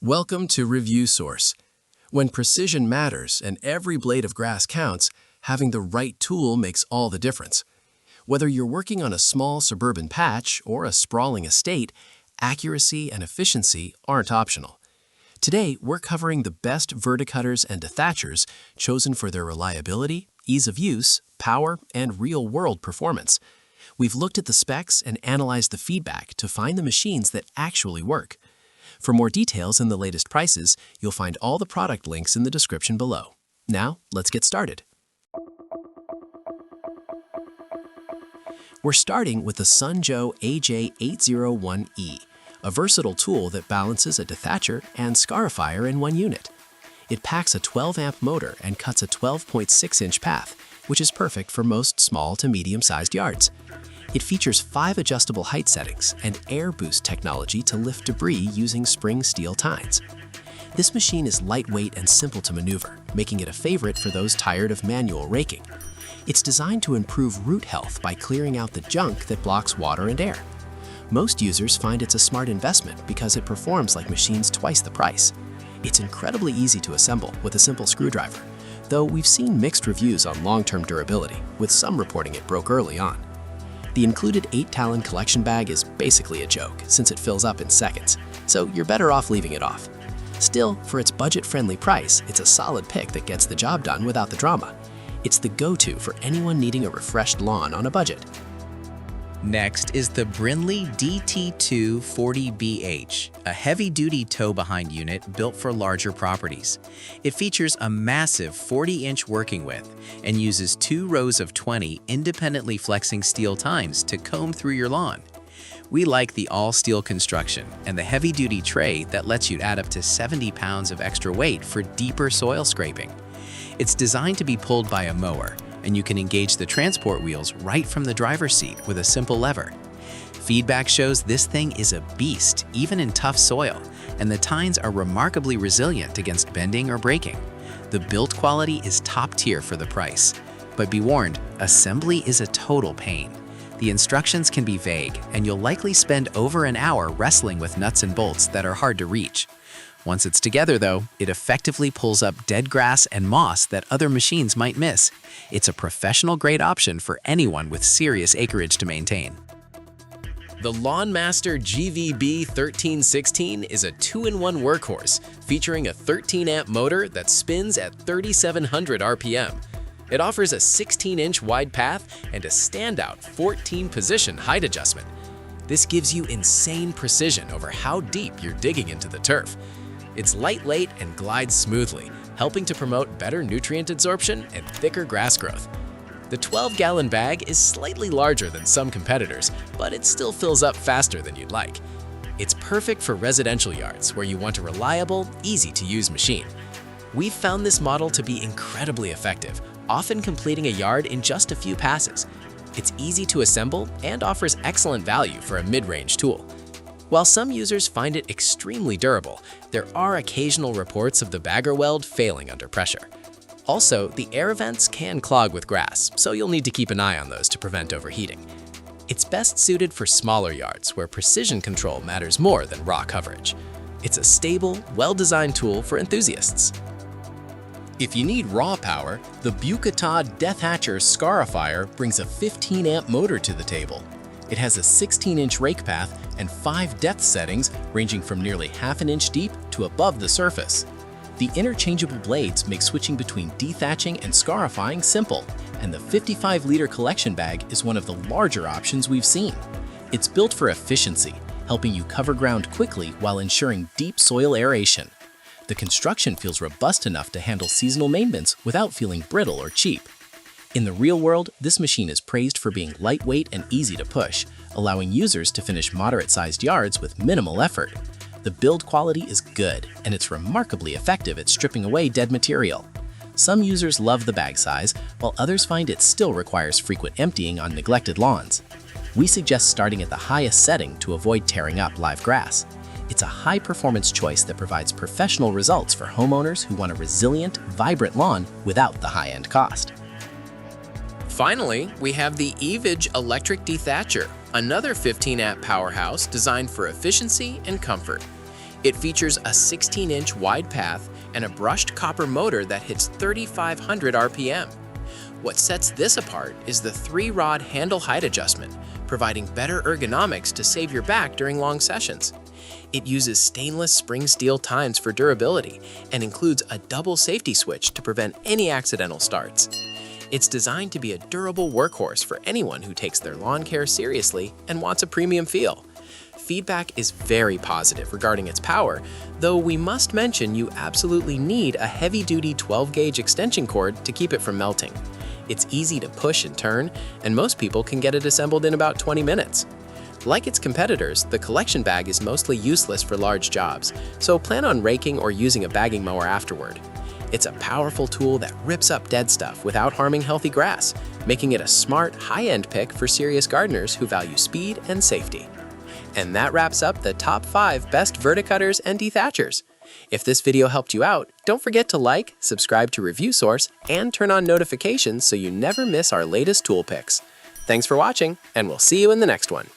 Welcome to Review Source. When precision matters and every blade of grass counts, having the right tool makes all the difference. Whether you're working on a small suburban patch or a sprawling estate, accuracy and efficiency aren't optional. Today, we're covering the best verticutters and dethatchers chosen for their reliability, ease of use, power, and real-world performance. We've looked at the specs and analyzed the feedback to find the machines that actually work. For more details and the latest prices, you'll find all the product links in the description below. Now, let's get started. We're starting with the Sun Joe AJ801E, a versatile tool that balances a dethatcher and scarifier in one unit. It packs a 12-amp motor and cuts a 12.6-inch path, which is perfect for most small to medium-sized yards. It features 5 adjustable height settings and air boost technology to lift debris using spring steel tines. This machine is lightweight and simple to maneuver, making it a favorite for those tired of manual raking. It's designed to improve root health by clearing out the junk that blocks water and air. Most users find it's a smart investment because it performs like machines twice the price. It's incredibly easy to assemble with a simple screwdriver, though we've seen mixed reviews on long-term durability, with some reporting it broke early on. The included 8-gallon collection bag is basically a joke since it fills up in seconds, so you're better off leaving it off. Still, for its budget-friendly price, it's a solid pick that gets the job done without the drama. It's the go-to for anyone needing a refreshed lawn on a budget. Next is the Brinly DT2-40BH, a heavy-duty tow-behind unit built for larger properties. It features a massive 40-inch working width and uses 2 rows of 20 independently flexing steel tines to comb through your lawn. We like the all-steel construction and the heavy-duty tray that lets you add up to 70 pounds of extra weight for deeper soil scraping. It's designed to be pulled by a mower, and you can engage the transport wheels right from the driver's seat with a simple lever. Feedback shows this thing is a beast, even in tough soil, and the tines are remarkably resilient against bending or breaking. The build quality is top tier for the price. But be warned, assembly is a total pain. The instructions can be vague, and you'll likely spend over an hour wrestling with nuts and bolts that are hard to reach. Once it's together, though, it effectively pulls up dead grass and moss that other machines might miss. It's a professional-grade option for anyone with serious acreage to maintain. The LawnMaster GVB1316 is a 2-in-1 workhorse featuring a 13-amp motor that spins at 3,700 RPM. It offers a 16-inch wide path and a standout 14-position height adjustment. This gives you insane precision over how deep you're digging into the turf. It's lightweight and glides smoothly, helping to promote better nutrient absorption and thicker grass growth. The 12-gallon bag is slightly larger than some competitors, but it still fills up faster than you'd like. It's perfect for residential yards where you want a reliable, easy-to-use machine. We've found this model to be incredibly effective, often completing a yard in just a few passes. It's easy to assemble and offers excellent value for a mid-range tool. While some users find it extremely durable, there are occasional reports of the bagger weld failing under pressure. Also, the air vents can clog with grass, so you'll need to keep an eye on those to prevent overheating. It's best suited for smaller yards where precision control matters more than raw coverage. It's a stable, well-designed tool for enthusiasts. If you need raw power, the BUCOTOD Dethatcher Scarifier brings a 15-amp motor to the table. It has a 16-inch rake path and 5 depth settings ranging from nearly ½ an inch deep to above the surface. The interchangeable blades make switching between dethatching and scarifying simple, and the 55-liter collection bag is one of the larger options we've seen. It's built for efficiency, helping you cover ground quickly while ensuring deep soil aeration. The construction feels robust enough to handle seasonal maintenance without feeling brittle or cheap. In the real world, this machine is praised for being lightweight and easy to push, allowing users to finish moderate-sized yards with minimal effort. The build quality is good, and it's remarkably effective at stripping away dead material. Some users love the bag size, while others find it still requires frequent emptying on neglected lawns. We suggest starting at the highest setting to avoid tearing up live grass. It's a high-performance choice that provides professional results for homeowners who want a resilient, vibrant lawn without the high-end cost. Finally, we have the EVEAGE Electric Dethatcher, another 15-amp powerhouse designed for efficiency and comfort. It features a 16-inch wide path and a brushed copper motor that hits 3,500 RPM. What sets this apart is the 3-rod handle height adjustment, providing better ergonomics to save your back during long sessions. It uses stainless spring steel tines for durability and includes a double safety switch to prevent any accidental starts. It's designed to be a durable workhorse for anyone who takes their lawn care seriously and wants a premium feel. Feedback is very positive regarding its power, though we must mention you absolutely need a heavy-duty 12-gauge extension cord to keep it from melting. It's easy to push and turn, and most people can get it assembled in about 20 minutes. Like its competitors, the collection bag is mostly useless for large jobs, so plan on raking or using a bagging mower afterward. It's a powerful tool that rips up dead stuff without harming healthy grass, making it a smart, high-end pick for serious gardeners who value speed and safety. And that wraps up the top 5 best verticutters and dethatchers. If this video helped you out, don't forget to like, subscribe to Review Source, and turn on notifications so you never miss our latest tool picks. Thanks for watching, and we'll see you in the next one.